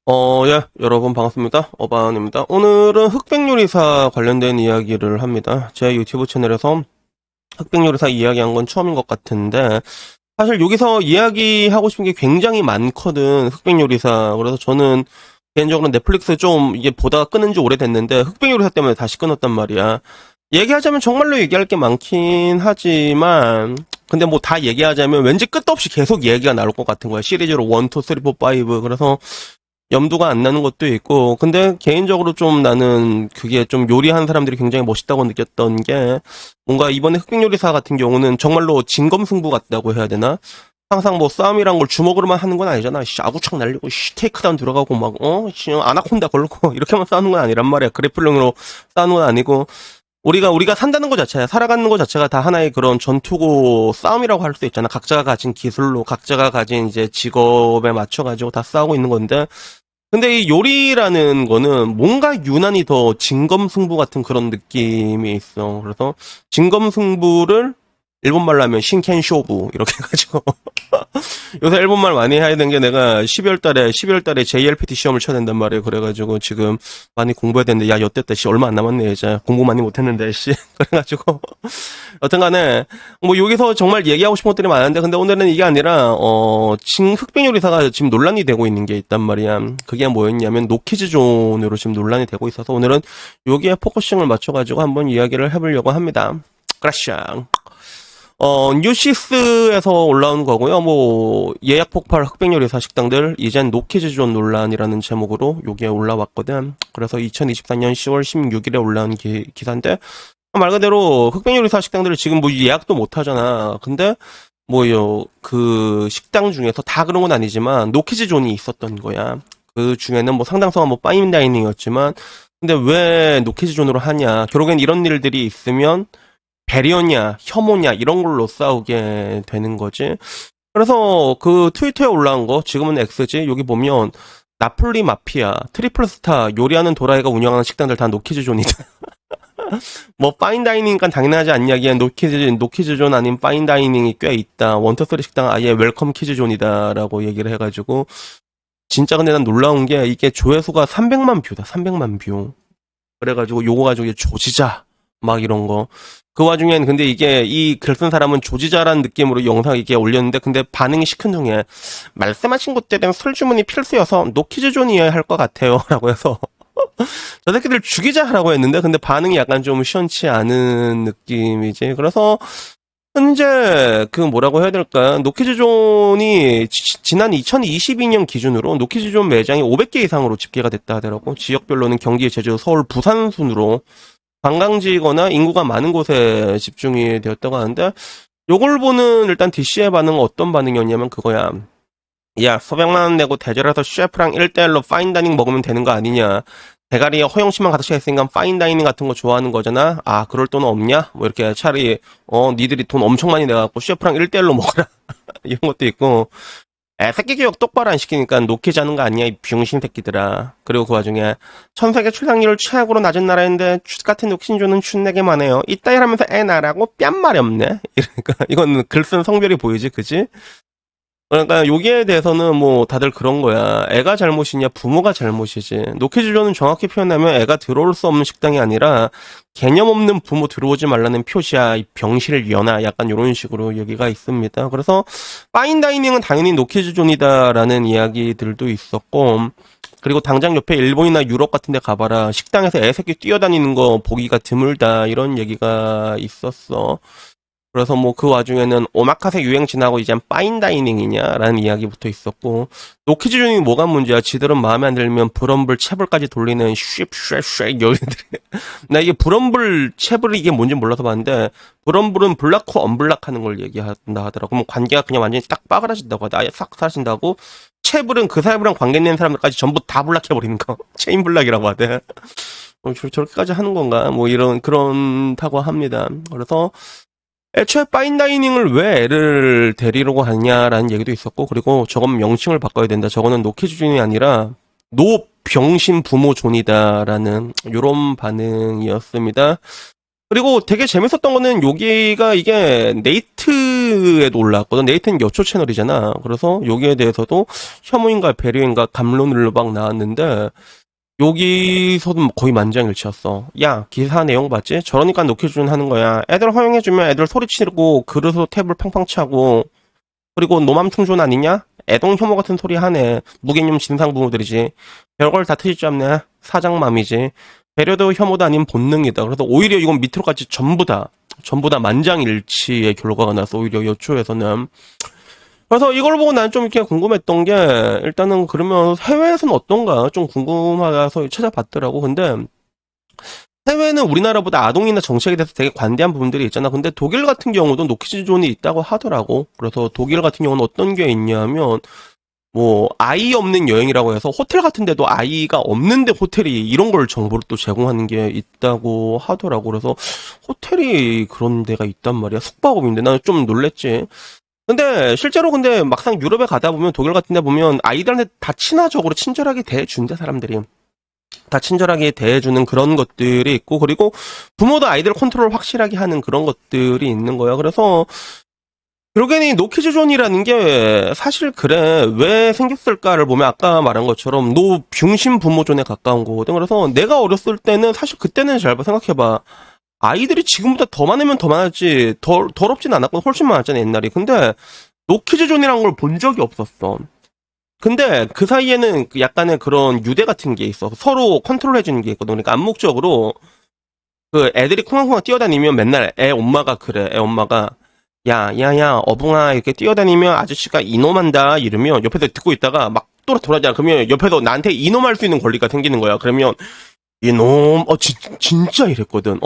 예, 여러분 반갑습니다. 어반입니다. 오늘은 흑백요리사 관련된 이야기를 합니다. 제 유튜브 채널에서 흑백요리사 이야기한 건 처음인 것 같은데, 사실 여기서 이야기하고 싶은 게 굉장히 많거든, 흑백요리사. 그래서 저는 개인적으로 넷플릭스 좀 이게 보다가 끊은 지 오래됐는데, 흑백요리사 때문에 다시 끊었단 말이야. 얘기하자면 정말로 얘기할 게 많긴 하지만, 근데 뭐 다 얘기하자면 왠지 끝도 없이 계속 얘기가 나올 것 같은 거야. 시리즈로 1, 2, 3, 4, 5. 그래서 염두가 안 나는 것도 있고, 근데 개인적으로 좀 나는 그게 좀 요리하는 사람들이 굉장히 멋있다고 느꼈던 게, 뭔가 이번에 흑백요리사 같은 경우는 정말로 진검승부 같다고 해야 되나? 항상 뭐 싸움이란 걸 주먹으로만 하는 건 아니잖아. 아구창 날리고, 테이크다운 들어가고, 막, 아나콘다 걸고, 이렇게만 싸우는 건 아니란 말이야. 그래플링으로 싸우는 건 아니고, 우리가 산다는 것 자체야. 살아가는 것 자체가 다 하나의 그런 전투고 싸움이라고 할 수 있잖아. 각자가 가진 기술로, 각자가 가진 이제 직업에 맞춰가지고 다 싸우고 있는 건데, 근데 이 요리라는 거는 뭔가 유난히 더 진검승부 같은 그런 느낌이 있어. 그래서 진검승부를 일본말로 하면 신켄쇼부 이렇게 해가지고 요새 일본말 많이 해야 되는 게 내가 12월 달에 JLPT 시험을 쳐야 된단 말이에요. 그래가지고 지금 많이 공부해야 되는데 야 여태때 씨 얼마 안 남았네 이제 공부 많이 못했는데 씨 그래가지고 여튼간에 뭐 여기서 정말 얘기하고 싶은 것들이 많은데 근데 오늘은 이게 아니라 흑백요리사가 지금 논란이 되고 있는 게 있단 말이야. 그게 뭐였냐면 노키즈존으로 지금 논란이 되고 있어서 오늘은 여기에 포커싱을 맞춰가지고 한번 이야기를 해보려고 합니다. 그라샹. 뉴시스에서 올라온 거고요. 뭐 예약 폭발 흑백요리사 식당들 이젠 노키즈존 논란이라는 제목으로 여기에 올라왔거든. 그래서 2024년 10월 16일에 올라온 기사인데 말 그대로 흑백요리사 식당들을 지금 뭐 예약도 못 하잖아. 근데 뭐요 그 식당 중에서 다 그런 건 아니지만 노키즈존이 있었던 거야. 그 중에는 뭐 상당수가 뭐 파인다이닝이었지만 근데 왜 노키즈존으로 하냐? 결국엔 이런 일들이 있으면 배려냐, 혐오냐, 이런 걸로 싸우게 되는 거지. 그래서 그 트위터에 올라온 거, 지금은 X지, 여기 보면, 나폴리 마피아, 트리플 스타, 요리하는 도라이가 운영하는 식당들 다 노키즈존이다. 뭐, 파인다이닝이니까 당연하지 않냐기엔 노키즈존 아닌 파인다이닝이 꽤 있다. 원터스리 식당 아예 웰컴 키즈존이다라고 얘기를 해가지고, 진짜 근데 난 놀라운 게, 이게 조회수가 300만 뷰다, 300만 뷰. 그래가지고 요거 가지고 이제 조지자. 막 이런 거. 그 와중엔 근데 이게 이 글 쓴 사람은 조지자라는 느낌으로 영상 이렇게 올렸는데 근데 반응이 시큰둥해. 말씀하신 것들은 술 주문이 필수여서 노키즈존이어야 할 것 같아요. 라고 해서 저 새끼들 죽이자라고 했는데 근데 반응이 약간 좀 시원치 않은 느낌이지. 그래서 현재 그 뭐라고 해야 될까? 노키즈존이 지난 2022년 기준으로 노키즈존 매장이 500개 이상으로 집계가 됐다 하더라고. 지역별로는 경기, 제주, 서울, 부산 순으로 관광지거나 인구가 많은 곳에 집중이 되었다고 하는데 요걸 보는 일단 DC의 반응은 어떤 반응이었냐면 그거야. 야, 수백만 원 내고 대절해서 셰프랑 1대1로 파인다이닝 먹으면 되는 거 아니냐. 대가리에 허영심만 가득 차 있으니까 파인다이닝 같은 거 좋아하는 거잖아. 아, 그럴 돈 없냐? 뭐 이렇게 차라리 니들이 돈 엄청 많이 내갖고 셰프랑 1대1로 먹어라. 이런 것도 있고 새끼 교육 똑바로 안 시키니까 노키자는 거 아니야, 이 병신 새끼들아. 그리고 그 와중에 전 세계 출산율 최악으로 낮은 나라인데 같은 노키즈존은 춘내게만 해요. 이따위 하면서 애 나라고 뺨 말이 없네. 이러니까 이건 글 쓴 성별이 보이지, 그지? 그러니까 여기에 대해서는 뭐 다들 그런 거야. 애가 잘못이냐 부모가 잘못이지. 노키즈존은 정확히 표현하면 애가 들어올 수 없는 식당이 아니라 개념 없는 부모 들어오지 말라는 표시야. 이 병실 연하 약간 이런 식으로 얘기가 있습니다. 그래서 파인다이닝은 당연히 노키즈존이다라는 이야기들도 있었고 그리고 당장 옆에 일본이나 유럽 같은 데 가봐라. 식당에서 애 새끼 뛰어다니는 거 보기가 드물다. 이런 얘기가 있었어. 그래서 뭐 그 와중에는 오마카세 유행 지나고 이젠 파인다이닝이냐라는 이야기부터 있었고 노키즈존이 뭐가 문제야. 지들은 마음에 안 들면 브럼블 채블까지 돌리는 쉐쉐쉐 여기들이 나 이게 브럼블 채블이 이게 뭔지 몰라서 봤는데 브럼블은 블락후 언블락 하는 걸 얘기한다 하더라고. 그럼 관계가 그냥 완전히 딱 빠그라진다고 하다. 아예 싹 사라진다고. 채블은 그 사람이랑 관계 있는 사람들까지 전부 다 블락해버리는 거. 체인 블락이라고 하대. 저렇게까지 하는 건가? 뭐 이런 그런다고 합니다. 그래서 애초에 파인다이닝을 왜 애를 데리려고 하냐라는 얘기도 있었고 그리고 저건 명칭을 바꿔야 된다. 저거는 노키즈존이 아니라 노병신 부모존이다라는 요런 반응이었습니다. 그리고 되게 재밌었던 거는 여기가 이게 네이트에도 올라왔거든. 네이트는 여초 채널이잖아. 그래서 여기에 대해서도 혐오인가 배려인가 담론을 막 나왔는데 여기서도 거의 만장일치였어. 야, 기사 내용 봤지? 저러니까 노키즈존 하는 거야. 애들 허용해주면 애들 소리 치르고 그릇으로 탭을 팡팡 차고 그리고 노맘 충존 아니냐? 애동 혐오 같은 소리 하네. 무개념 진상 부모들이지. 별걸 다 트질 줄 않네. 사장맘이지. 배려도 혐오도 아닌 본능이다. 그래서 오히려 이건 밑으로까지 전부 다 만장일치의 결과가 나서 오히려 여초에서는. 그래서 이걸 보고 난 좀 이렇게 궁금했던 게 일단은 그러면 해외에서는 어떤가 좀 궁금해서 찾아봤더라고. 근데 해외는 우리나라보다 아동이나 정책에 대해서 되게 관대한 부분들이 있잖아. 근데 독일 같은 경우도 노키즈존이 있다고 하더라고. 그래서 독일 같은 경우는 어떤 게 있냐면 뭐 아이 없는 여행이라고 해서 호텔 같은 데도 아이가 없는데 호텔이 이런 걸 정보를 또 제공하는 게 있다고 하더라고. 그래서 호텔이 그런 데가 있단 말이야. 숙박업인데 나는 좀 놀랬지. 근데 실제로 근데 막상 유럽에 가다 보면 독일 같은 데 보면 아이들한테 다 친화적으로 친절하게 대해준대 사람들이. 다 친절하게 대해주는 그런 것들이 있고 그리고 부모도 아이들 컨트롤 확실하게 하는 그런 것들이 있는 거야. 그래서 결국에는 이 노키즈존이라는 게 사실 그래 왜 생겼을까를 보면 아까 말한 것처럼 노병신 부모존에 가까운 거거든. 그래서 내가 어렸을 때는 사실 그때는 잘 생각해봐. 아이들이 지금보다 더 많으면 더 많았지 더럽진 않았고 훨씬 많았잖아 옛날에. 근데 노키즈존이란 걸 본 적이 없었어. 근데 그 사이에는 약간의 그런 유대 같은 게 있어. 서로 컨트롤 해주는 게 있거든. 그러니까 암묵적으로 그 애들이 쿵쾅쿵쾅 뛰어다니면 맨날 애 엄마가 그래. 애 엄마가 야, 어붕아 이렇게 뛰어다니면 아저씨가 이놈한다 이러면 옆에서 듣고 있다가 막 돌아가잖아. 그러면 옆에서 나한테 이놈할 수 있는 권리가 생기는 거야. 그러면 이놈 진짜 이랬거든.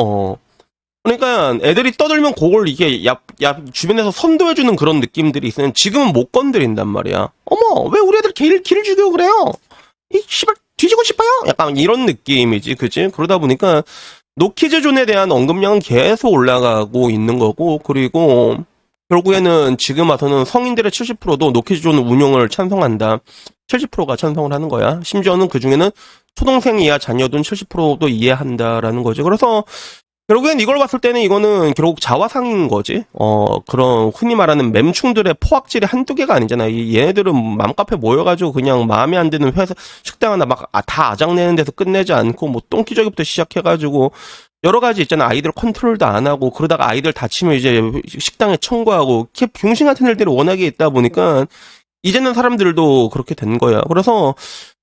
그러니까 애들이 떠들면 그걸 이게 주변에서 선도해주는 그런 느낌들이 있으면 지금은 못 건드린단 말이야. 어머 왜 우리 애들 길을 죽이고 그래요? 이 씨발 뒤지고 싶어요? 약간 이런 느낌이지, 그치? 그러다 보니까 노키즈존에 대한 언급량은 계속 올라가고 있는 거고 그리고 결국에는 지금 와서는 성인들의 70%도 노키즈존 운용을 찬성한다. 70%가 찬성을 하는 거야. 심지어는 그 중에는 초등생 이하 자녀든 70%도 이해한다라는 거지. 그래서 결국엔 이걸 봤을 때는 이거는 결국 자화상인 거지. 그런 흔히 말하는 맴충들의 포악질이 한두 개가 아니잖아. 얘네들은 맘카페 모여가지고 그냥 마음에 안 드는 회사, 식당 하나 막 다 아작내는 데서 끝내지 않고 뭐 똥기저귀부터 시작해가지고 여러 가지 있잖아. 아이들 컨트롤도 안 하고 그러다가 아이들 다치면 이제 식당에 청구하고 이렇게 병신 같은 일들이 워낙에 있다 보니까 이제는 사람들도 그렇게 된 거야. 그래서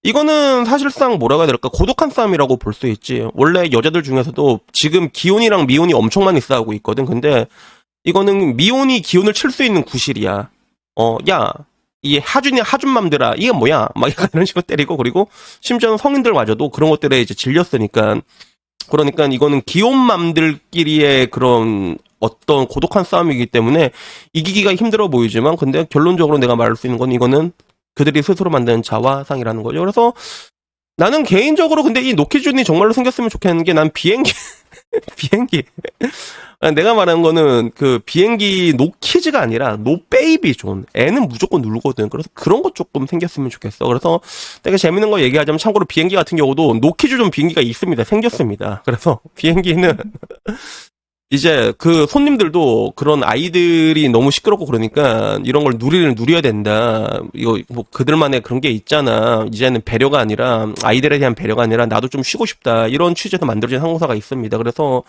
이거는 사실상 뭐라고 해야 될까? 고독한 싸움이라고 볼 수 있지. 원래 여자들 중에서도 지금 기혼이랑 미혼이 엄청 많이 싸우고 있거든. 근데 이거는 미혼이 기혼을 칠 수 있는 구실이야. 야, 이 하준맘들아, 이게 뭐야? 막 약간 이런 식으로 때리고, 그리고 심지어는 성인들마저도 그런 것들에 이제 질렸으니까. 그러니까 이거는 귀여운맘들끼리의 그런 어떤 고독한 싸움이기 때문에 이기기가 힘들어 보이지만 근데 결론적으로 내가 말할 수 있는 건 이거는 그들이 스스로 만든 자화상이라는 거죠. 그래서 나는 개인적으로 근데 이 노키준이 정말로 생겼으면 좋겠는 게 난 비행기 내가 말하는 거는 그 비행기 노키즈가 아니라 노베이비 존 애는 무조건 놀거든. 그래서 그런 것 조금 생겼으면 좋겠어. 그래서 되게 재밌는 거 얘기하자면 참고로 비행기 같은 경우도 노키즈 존 비행기가 있습니다. 생겼습니다. 그래서 비행기는 이제 그 손님들도 그런 아이들이 너무 시끄럽고 그러니까 이런 걸 누려야 된다. 이거 뭐 그들만의 그런 게 있잖아. 이제는 배려가 아니라 아이들에 대한 배려가 아니라 나도 좀 쉬고 싶다. 이런 취지에서 만들어진 항공사가 있습니다. 그래서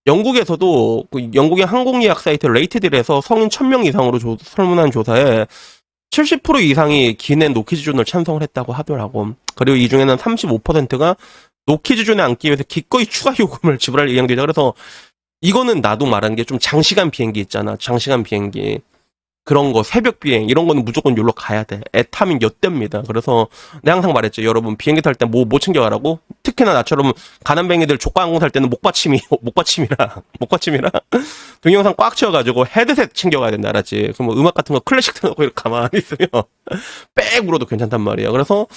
영국에서도 그 영국의 항공 예약 사이트 레이트딜에서 성인 1000명 이상으로 설문한 조사에 70% 이상이 기내 노키즈존을 찬성을 했다고 하더라고. 그리고 이 중에는 35%가 노키즈존에 앉기 위해서 기꺼이 추가 요금을 지불할 예정이다. 그래서 이거는 나도 말하는 게 좀 장시간 비행기 있잖아. 장시간 비행기. 그런 거, 새벽 비행, 이런 거는 무조건 여기로 가야 돼. 애타면 엿됩니다. 그래서 내가 항상 말했죠. 여러분, 비행기 탈 때 뭐 챙겨가라고? 특히나 나처럼 가난뱅이들 조과항공 탈 때는 목받침이라 동영상 꽉 채워가지고 헤드셋 챙겨가야 된다. 알았지? 그럼 뭐 음악 같은 거 클래식 틀어놓고 이렇게 가만히 있으면 빽 물어도 괜찮단 말이야. 그래서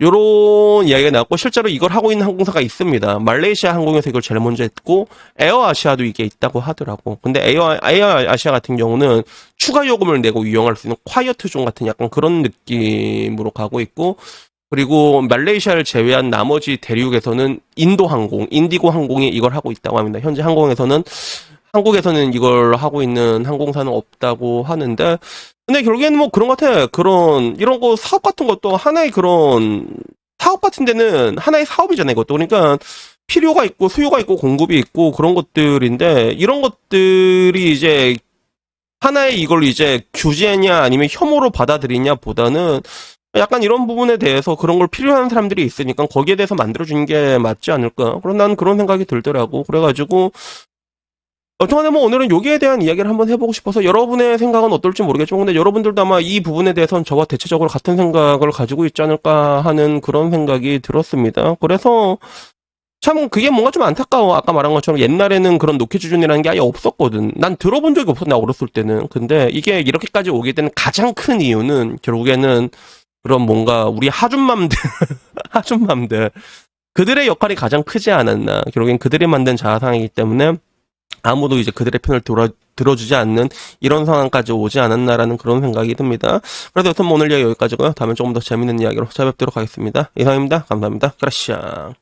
요런 이야기가 나왔고 실제로 이걸 하고 있는 항공사가 있습니다. 말레이시아 항공에서 이걸 제일 먼저 했고 에어아시아도 이게 있다고 하더라고. 근데 에어아시아 같은 경우는 추가 요금을 내고 이용할 수 있는 콰이어트 존 같은 약간 그런 느낌으로 가고 있고 그리고 말레이시아를 제외한 나머지 대륙에서는 인도 항공, 인디고 항공이 이걸 하고 있다고 합니다. 현재 한국에서는 이걸 하고 있는 항공사는 없다고 하는데, 근데 결국에는 뭐 그런 것 같아. 이런 거 사업 같은 것도 하나의 그런 사업 같은 데는 하나의 사업이잖아요, 이것도. 그러니까 필요가 있고 수요가 있고 공급이 있고 그런 것들인데, 이런 것들이 이제 하나의 이걸 이제 규제냐 아니면 혐오로 받아들이냐 보다는 약간 이런 부분에 대해서 그런 걸 필요한 사람들이 있으니까 거기에 대해서 만들어주는 게 맞지 않을까. 그런 난 그런 생각이 들더라고. 그래가지고 어쨌든 뭐 오늘은 여기에 대한 이야기를 한번 해보고 싶어서 여러분의 생각은 어떨지 모르겠지만 근데 여러분들도 아마 이 부분에 대해서는 저와 대체적으로 같은 생각을 가지고 있지 않을까 하는 그런 생각이 들었습니다. 그래서 참 그게 뭔가 좀 안타까워. 아까 말한 것처럼 옛날에는 그런 노키즈존이라는 게 아예 없었거든. 난 들어본 적이 없었나 어렸을 때는. 근데 이게 이렇게까지 오게 된 가장 큰 이유는 결국에는 그런 뭔가 우리 하준맘들 하준맘들 그들의 역할이 가장 크지 않았나. 결국엔 그들이 만든 자아상이기 때문에 아무도 이제 그들의 편을 들어주지 않는 이런 상황까지 오지 않았나라는 그런 생각이 듭니다. 그래서 여튼 오늘 이야기 여기까지고요. 다음에 조금 더 재밌는 이야기로 찾아뵙도록 하겠습니다. 이상입니다. 감사합니다. 그라시아.